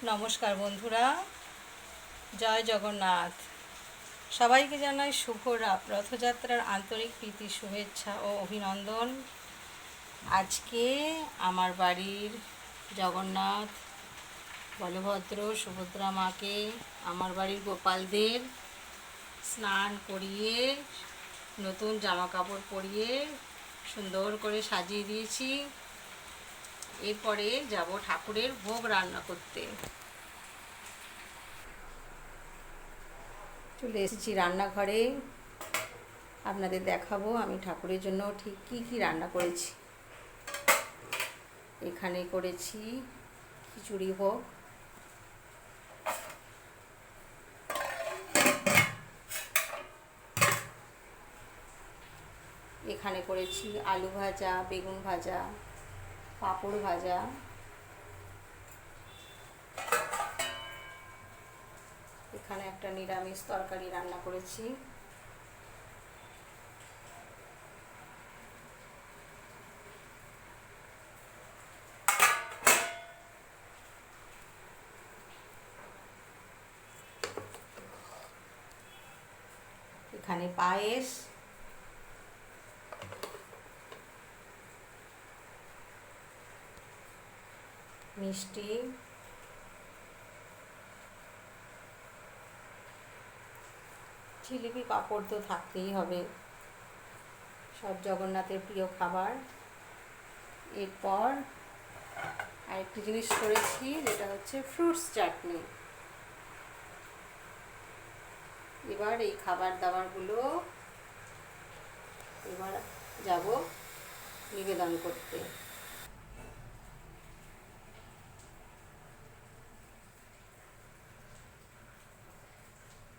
নমস্কার বন্ধুরা, জয় জগন্নাথ। সবাইকে জানাই শুভ রথযাত্রার আন্তরিক প্রীতি, শুভেচ্ছা ও অভিনন্দন। আজকে আমার বাড়ির জগন্নাথ, বলভদ্র, সুভদ্রা মাকে, আমার বাড়ির গোপালদের স্নান করিয়ে নতুন জামা কাপড় পরিয়ে সুন্দর করে সাজিয়ে দিয়েছি। এরপরে যাব ঠাকুরের ভোগ রান্না করতে। চলে এসেছি রান্নাঘরে, আপনাদের দেখাবো আমি ঠাকুরের জন্য ঠিক কী কী রান্না করেছি। এখানে করেছি খিচুড়ি ভোগ, এখানে করেছি আলু ভাজা, বেগুন ভাজা, পাঁপড় ভাজা, এখানে একটা নিরামিষ তরকারি রান্না করেছি। এখানে পায়েস, মিষ্টি, জিলিপি, পাঁপড় তো থাকতেই হবে, সব জগন্নাথের প্রিয় খাবার। এরপর আরেকটি জিনিস করেছি, যেটা হচ্ছে ফ্রুটস চাটনি। এবার এই খাবার দাবারগুলো এবার যাব নিবেদন করতে।